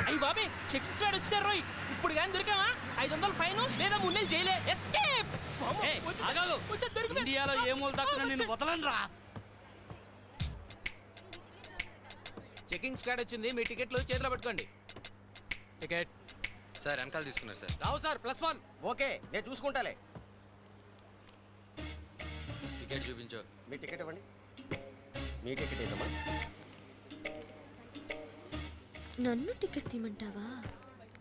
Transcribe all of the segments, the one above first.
అయ్యి బాబే చెక్ స్వాడ్ వచ్చారు రోయ్. ఇప్పుడు కానీ దొరికామా 500 ఫైన్ లేదా 3 నెలలు జైలే. ఎస్కేప్. ఇండియాలో ఏ మూల దాకా నేను వదలనురా. చెకింగ్ స్క్వాడ్ వచ్చింది, మీ టికెట్లు చేతిలో పెట్టుకోండి. టికెట్ సార్ వెనకాల తీసుకున్నారు సార్. రావు సార్ +1. ఓకే నేను చూసుకుంటాలే. టికెట్ చూపించు. మీ టికెట్ ఇవ్వండి. మీ టికెట్ ఏదమ్మా? నన్ను టికెట్ తీయమంటావా?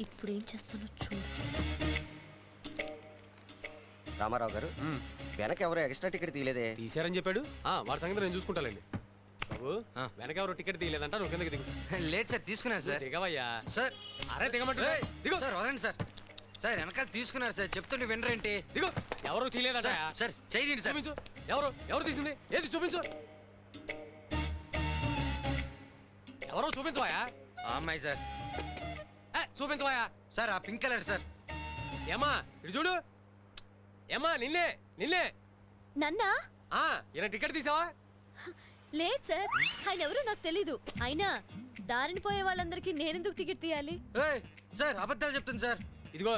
ఇప్పుడు ఏం చేస్తానో చూడు. రామారావు గారు వెనక ఎవరు ఎక్స్ట్రా టికెట్ తీయలేదే? తీసారని చెప్పాడు. వాడి సంగతి నేను చూసుకుంటానండి. బాబు వెనక ఎవరు టికెట్ తీయలేదంట, నువ్వు కిందకి దిగు. లేదు సార్ తీసుకున్నారు సార్. దిగవయ్యా సార్. అరే దిగమంటే దిగు సార్ వదండి సార్. సార్ వెనకాల తీసుకున్నారు సార్, చెప్తుంటే వినరేంటి? దిగు. ఎవరు తీయలేదంట సార్ చేయండి సార్. చూపించు. ఎవరు తీసింది? ఏది చూపించు. ఎవరో చూపించవాయా? అమ్మాయి సార్. చూపించవాయా? సార్ ఆ పింక్ కలర్ సార్. ఏమా ఇటు చూడు. ఏమా నిన్నే నిన్నే. నన్నా? ఈయన టికెట్ తీసావా? లేదు సార్, ఆయన ఎవరో నాకు తెలీదు. అయినా దారిని పోయే వాళ్ళందరికీ నేనెందుకు టికెట్ తీయాలి? సార్ అబద్ధాలు చెప్తుంది సార్. ఇదిగో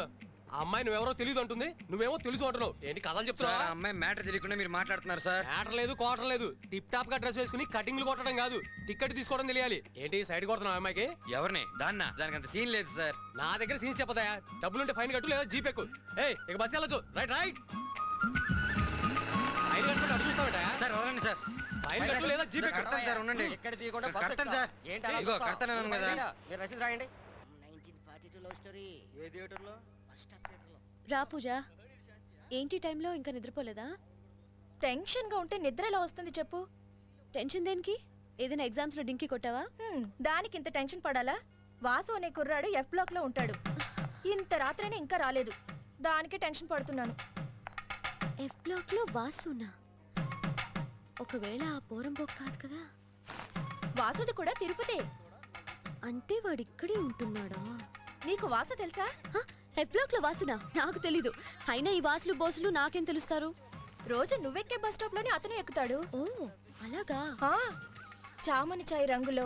ఆ అమ్మాయి నువ్వెవరో తెలియదు అంటుంది, నువ్వేమో తెలుసు అంటున్నావు. ఏంటి కథలు చెప్తున్నా? అమ్మాయి మ్యాటర్ తెలియకుండా మీరు మాట్లాడుతున్నారు సార్. మ్యాటర్ లేదు, కోటర్ లేదు. టిప్ టాప్ గా డ్రెస్ వేసుకుని కటింగ్లు కొట్టడం కాదు, టికెట్ తీసుకోవడం తెలియాలి. ఏంటి సైడ్ కొడుతున్నావు అమ్మాయికి? ఎవరిని? దానికి అంత సీన్ లేదు సార్. నా దగ్గర సీన్స్ చెప్పదాయా? డబ్బులుంటే ఫైన్ కట్టు, లేదా జీప్ ఎక్కు. ఇక బస్ వెళ్ళొచ్చు. రైట్ ఫైన్ కట్టుకుంటే అటు చూస్తావేటా? సార్ వదలండి సార్. ఫైన్ కట్టు లేదా జీప్ ఎక్కు. కడతాను సార్, ఉండండి. ఎక్కడ తీయకుండా కడతాను సార్. ఇదిగో కడతాను కదా. మీరు రసీదు రాయండి. 1942 లవ్ స్టోరీ. ఏ థియేటర్లో? ఫస్ట్ స్టాప్ థియేటర్లో. రా పూజ, ఏంటి టైంలో ఇంకా నిద్రపోలేదా? టెన్షన్ గా ఉంటే నిద్ర ఎలా వస్తుంది చెప్పు? టెన్షన్ దేనికి? ఏదైనా ఎగ్జామ్స్ లో డింకి కొట్టావా? దానికి ఇంత టెన్షన్ పడాలా? వాసు అనే కుర్రాడు F బ్లాక్ లో ఉంటాడు. ఇంత రాత్రైనా ఇంకా రాలేదు, దానికి టెన్షన్ పడుతున్నాను. F బ్లాక్ లో వాసునా? ఒకవేళ ఆ పోరంబోక్ కాదు కదా? వాసుది కూడా తిరుపతే. అంటే వాడిక్కడే ఉంటున్నాడా? నీకు వాసు తెలుసా? F బ్లాక్ లో వాసునా? నాకు తెలీదు. అయినా ఈ వాసులు బోసులు నాకేం తెలుస్తారు? రోజు నువ్వెక్కే బస్ స్టాప్ లోనే అతను ఎక్కుతాడు. ఓ అలాగా? చామని చాయ్ రంగులో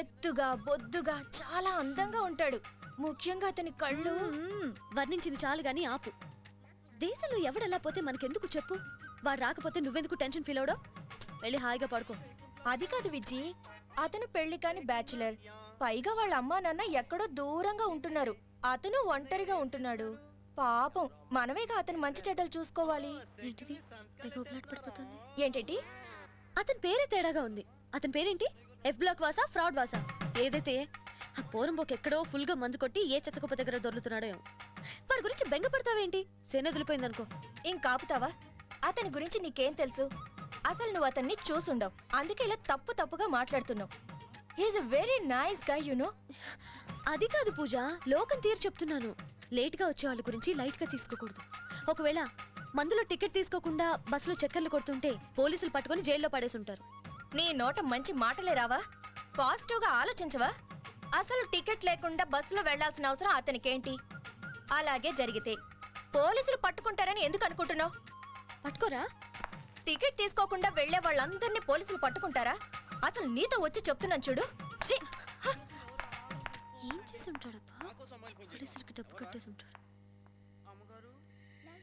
ఎత్తుగా బొద్దుగా చాలా అందంగా ఉంటాడు. ముఖ్యంగా అతని కళ్ళు. వర్ణించింది చాలు గాని ఆపు. దేశంలో ఎవడెలా పోతే మనకెందుకు చెప్పు? వాడు రాకపోతే నువ్వెందుకు టెన్షన్ ఫీల్ అవడం? వెళ్ళి హాయిగా పడుకో. అది కాదు విజ్జి, అతను పెళ్లి కాని బ్యాచులర్. పైగా వాళ్ళ అమ్మా నాన్న ఎక్కడో దూరంగా ఉంటున్నారు. అతను ఒంటరిగా ఉంటున్నాడు. పాపం మనమేగా అతను మంచి చెడ్డలు చూసుకోవాలి. ఏంటిది? పడిపోతుంది ఏంటంటి? అతని పేరే తేడాగా ఉంది. అతని పేరేంటి? F బ్లాక్ వాసా, ఫ్రాడ్ వాసా? ఏదైతే ఆ పోరంబోక్ ఎక్కడో ఫుల్ గా మందు కొట్టి ఏ చెత్తకుప్ప దగ్గర దొర్లుతున్నాడో. వాడి గురించి బెంగపడతావేంటి? సేనదిలిపోయిందనుకో. ఇంకాపుతావా? అతని గురించి నీకేం తెలుసు? అసలు నువ్వు అతన్ని చూసుండవు, అందుకే ఇలా తప్పుగా మాట్లాడుతున్నావు. He's a very nice guy you know. అది కాదు పూజ, లోకం తీరు చెప్తున్నాను. లేట్ గా వచ్చే వాళ్ళ గురించి లైట్ గా తీసుకోకూడదు. ఒకవేళ మందులో టికెట్ తీసుకోకుండా బస్సులో చక్కర్లు కొడుతుంటే పోలీసులు పట్టుకొని జైల్లో పడేసి ఉంటారు. నీ నోట మంచి మాటలే రావా? పాజిటివ్ గా ఆలోచించవా? అసలు టికెట్ లేకుండా బస్సులో వెళ్లాల్సిన అవసరం అతనికేంటి? అలాగే జరిగితే పోలీసులు పట్టుకుంటారని ఎందుకు అనుకుంటున్నావు? పట్టుకోరా? టికెట్ తీసుకోకుండా వెళ్లే వాళ్ళందరినీ పోలీసులు పట్టుకుంటారా? అసలు నీతో వచ్చి చెప్తున్నాను చూడు. ఏం చేసి ఉంటాడబ్బా? పోలీసులకి డబ్బు కట్టేసి ఉంటాడు.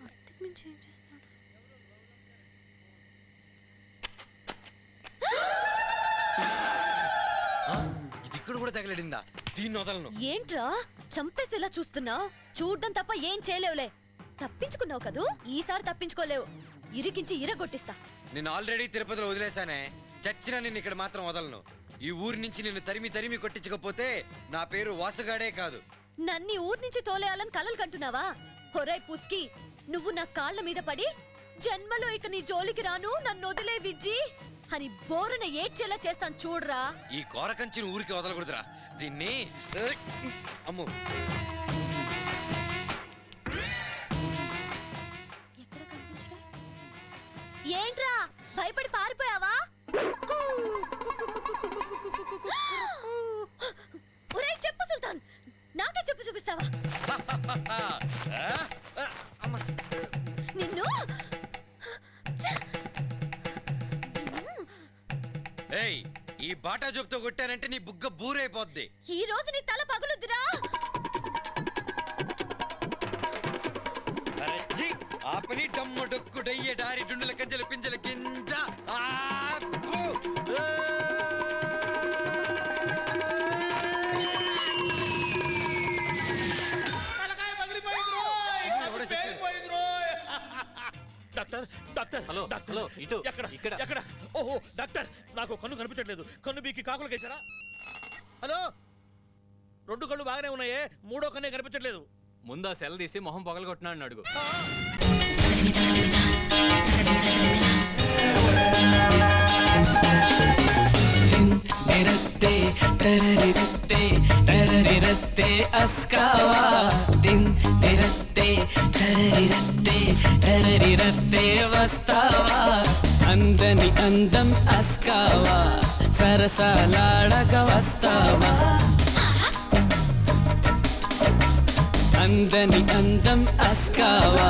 అర్థం మించి ఏం చేస్తాడు? ఇది ఇక్కడ కూడా తగలడిందా? దీన్ని వదలను. ఏంట్రా చంపేసేలా చూస్తున్నావు? చూడ్డం తప్ప ఏం చేయలేవులే. తప్పించుకున్నావు కదూ, ఈసారి తప్పించుకోలేవు. ఇరికించి ఇరగొట్టిస్తా. నేను ఆల్రెడీ తిరుపతిలో వదిలేశానే. చచ్చినా నిన్ను ఇక్కడ మాత్రం వదలను. ఈ ఊరి నుంచి నిన్ను తరిమి కొట్టించకపోతే నా పేరు వాసుగాడే కాదు. నన్ను ఊరి నుంచి తోలేయాలని కలలు కంటున్నావా? హొరై పుస్కి, నువ్వు నా కాళ్ళ మీద పడి జన్మలో ఇక నీ జోలికి రాను, నన్ను వదిలే విజ్జి అని బోరున ఏడ్చేలా చేస్తాను చూడరా. ఈ కోరకంచిని ఊరికి వదలకూడదురా. దీన్ని అమ్ము. ఏంట్రా భయపడి పారిపోయావా? ఒరేయ్ చెప్పు సుల్తాన్, నాకే చెప్పు చూపిస్తావా? నిన్ను ఏయ్, ఈ ఈ బాటా జోబుతో కొట్టానంటే నీ బుగ్గ బూరైపోద్ది. ఈ రోజు నీ తల పగులుద్దిరా. అరచి ఆ పని డమ్ము డొక్కు డయ్య డారి డుండుల కంచెల పింజల గింజ. ఆపు! Doctor doctor hello, doctor hello, ఇటు, ఎక్కడ ఇక్కడ. ఎక్కడ? ఓహో డాక్టర్, నాకు కన్ను కనిపించట్లేదు. కన్ను బీకి కాకులు కేసారా? హలో, 2 కళ్ళు బాగానే ఉన్నాయే, 3వ కన్నే కనిపించట్లేదు. ముందు ఆ సెల్ తీసి మొహం పగలగొట్టినాడు అడుగు. నిరత్తే తరరిరత్తే తరరిరత్తే అస్కావా దిన్ నిరత్తే తరరిరత్తే తరరిరత్తే వస్తావా అందని అందం అస్కావా సరసాలాడక వస్తావా అందని అందం అస్కావా